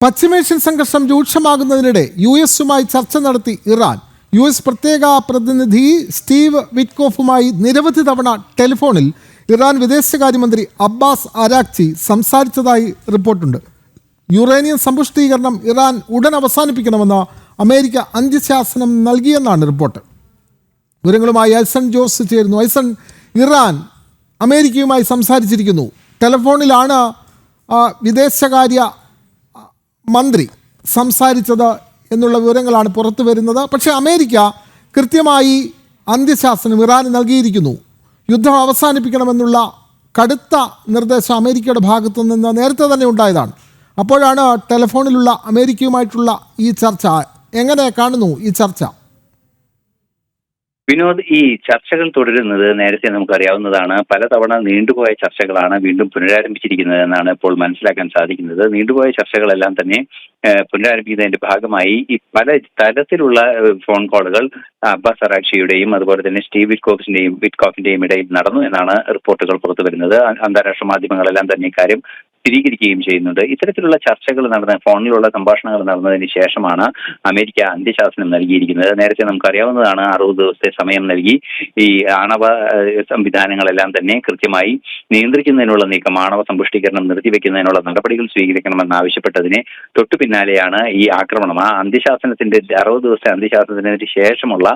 പശ്ചിമേഷ്യൻ സംഘർഷം രൂക്ഷമാകുന്നതിനിടെ യുഎസുമായി ചർച്ച നടത്തി ഇറാൻ. യുഎസ് പ്രത്യേക പ്രതിനിധി സ്റ്റീവ് വിറ്റ്കോഫുമായി നിരവധി തവണ ടെലിഫോണിൽ ഇറാൻ വിദേശകാര്യമന്ത്രി അബ്ബാസ് അരാക്ചി സംസാരിച്ചതായി റിപ്പോർട്ടുണ്ട്. യുറേനിയം സമ്പുഷ്ടീകരണം ഇറാൻ ഉടൻ അവസാനിപ്പിക്കണമെന്ന് അമേരിക്ക അന്ത്യശാസനം നൽകിയെന്നാണ് റിപ്പോർട്ട്. വിവരങ്ങളുമായി ഐസൺ ജോസ് ചേരുന്നു. ഐസൺ, ഇറാൻ അമേരിക്കയുമായി സംസാരിച്ചിരിക്കുന്നു. ടെലിഫോണിലാണ് വിദേശകാര്യ മന്ത്രി സംസാരിച്ചത് എന്നുള്ള വിവരങ്ങളാണ് പുറത്തു വരുന്നത്. പക്ഷേ അമേരിക്ക കൃത്യമായി അന്ത്യശാസനം ഇറാന് നൽകിയിരിക്കുന്നു. യുദ്ധം അവസാനിപ്പിക്കണമെന്നുള്ള കടുത്ത നിർദ്ദേശം അമേരിക്കയുടെ ഭാഗത്തു നിന്ന് നേരത്തെ തന്നെ ഉണ്ടായതാണ്. അപ്പോഴാണ് ടെലിഫോണിലുള്ള അമേരിക്കയുമായിട്ടുള്ള ഈ ചർച്ച. എങ്ങനെ കാണുന്നു ഈ ചർച്ച? വിനോദ്, ഈ ചർച്ചകൾ തുടരുന്നത് നേരത്തെ നമുക്കറിയാവുന്നതാണ്. പലതവണ നീണ്ടുപോയ ചർച്ചകളാണ് വീണ്ടും പുനരാരംഭിച്ചിരിക്കുന്നത് എന്നാണ് ഇപ്പോൾ മനസ്സിലാക്കാൻ സാധിക്കുന്നത്. നീണ്ടുപോയ ചർച്ചകളെല്ലാം തന്നെ പുനരാരംഭിക്കുന്നതിന്റെ ഭാഗമായി ഈ പല തരത്തിലുള്ള ഫോൺ കോളുകൾ അബ്ബാസ് അറാക്ചിയുടെയും അതുപോലെ തന്നെ സ്റ്റീവ് വിറ്റ്കോഫിന്റെയും ഇടയിൽ നടന്നു എന്നാണ് റിപ്പോർട്ടുകൾ പുറത്തു വരുന്നത്. അന്താരാഷ്ട്ര മാധ്യമങ്ങളെല്ലാം തന്നെ ഇക്കാര്യം സ്ഥിരീകരിക്കുകയും ചെയ്യുന്നുണ്ട്. ഇത്തരത്തിലുള്ള ചർച്ചകൾ നടന്ന ഫോണിലുള്ള സംഭാഷണങ്ങൾ നടന്നതിന് ശേഷമാണ് അമേരിക്ക അന്ത്യശാസനം നൽകിയിരിക്കുന്നത്. നേരത്തെ നമുക്കറിയാവുന്നതാണ്, 60 ദിവസത്തെ സമയം നൽകി ഈ ആണവ സംവിധാനങ്ങളെല്ലാം തന്നെ കൃത്യമായി നിയന്ത്രിക്കുന്നതിനുള്ള നീക്കം, ആണവ സമ്പുഷ്ടീകരണം നിർത്തിവെക്കുന്നതിനുള്ള നടപടികൾ സ്വീകരിക്കണമെന്നാവശ്യപ്പെട്ടതിന് തൊട്ടു പിന്നാലെയാണ് ഈ ആക്രമണം. ആ അന്ത്യശാസനത്തിന്റെ 60 ദിവസത്തെ അന്ത്യശാസനത്തിന് ശേഷമുള്ള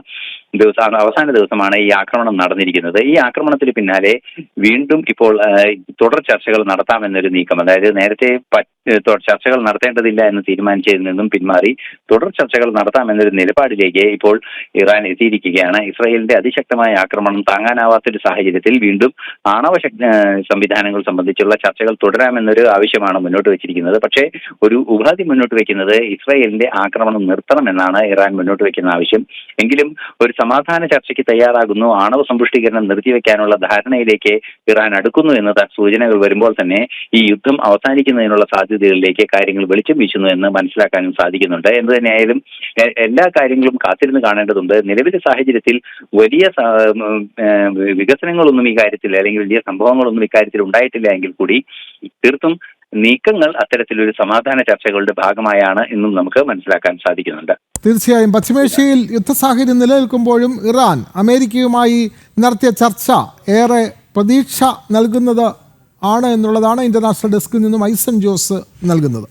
അവസാന ദിവസമാണ് ഈ ആക്രമണം നടന്നിരിക്കുന്നത്. ഈ ആക്രമണത്തിന് പിന്നാലെ വീണ്ടും ഇപ്പോൾ തുടർ ചർച്ചകൾ നടത്താമെന്നൊരു നീക്കം, അതായത് നേരത്തെ ചർച്ചകൾ നടത്തേണ്ടതില്ല എന്ന് തീരുമാനിച്ചതിൽ നിന്നും പിന്മാറി തുടർ ചർച്ചകൾ നടത്താമെന്നൊരു നിലപാടിലേക്ക് ഇപ്പോൾ ഇറാൻ എത്തിയിരിക്കുകയാണ്. ഇസ്രായേലിന്റെ അതിശക്തമായ ആക്രമണം താങ്ങാനാവാത്തൊരു സാഹചര്യത്തിൽ വീണ്ടും ആണവ സംവിധാനങ്ങൾ സംബന്ധിച്ചുള്ള ചർച്ചകൾ തുടരാമെന്നൊരു ആവശ്യമാണ് മുന്നോട്ട് വെച്ചിരിക്കുന്നത്. പക്ഷേ ഒരു ഉപാധി മുന്നോട്ട് വെക്കുന്നത് ഇസ്രായേലിന്റെ ആക്രമണം നിർത്തണമെന്നാണ് ഇറാൻ മുന്നോട്ട് വെക്കുന്ന ആവശ്യം. എങ്കിലും ഒരു സമാധാന ചർച്ചയ്ക്ക് തയ്യാറാകുന്നു, ആണവ സമ്പുഷ്ടീകരണം നിർത്തിവെക്കാനുള്ള ധാരണയിലേക്ക് ഇറാൻ അടുക്കുന്നു എന്ന സൂചനകൾ വരുമ്പോൾ തന്നെ ഈ യുദ്ധം അവസാനിക്കുന്നതിനുള്ള സാധ്യതകളിലേക്ക് കാര്യങ്ങൾ വെളിച്ചം വീശുന്നു എന്ന് മനസ്സിലാക്കാനും സാധിക്കുന്നുണ്ട്. എന്ത് തന്നെയായാലും എല്ലാ കാര്യങ്ങളും കാത്തിരുന്ന് കാണേണ്ടതുണ്ട്. നിലവിലെ സാഹചര്യത്തിൽ വലിയ വികസനങ്ങളൊന്നും ഈ കാര്യത്തിൽ, അല്ലെങ്കിൽ വലിയ സംഭവങ്ങളൊന്നും ഇക്കാര്യത്തിൽ ഉണ്ടായിട്ടില്ല എങ്കിൽ കൂടി തീർത്തും നീക്കങ്ങൾ അത്തരത്തിലൊരു സമാധാന ചർച്ചകളുടെ ഭാഗമായാണ് എന്നും നമുക്ക് മനസ്സിലാക്കാൻ സാധിക്കുന്നുണ്ട്. തീർച്ചയായും പശ്ചിമേഷ്യയിൽ യുദ്ധസാഹചര്യം നിലനിൽക്കുമ്പോഴും ഇറാൻ അമേരിക്കയുമായി നടത്തിയ ചർച്ച ഏറെ പ്രതീക്ഷ നൽകുന്നത് ആണ് എന്നുള്ളതാണ് ഇന്റർനാഷണൽ ഡെസ്കിൽ നിന്നും ഐസൺ ജോസ് നൽകുന്നത്.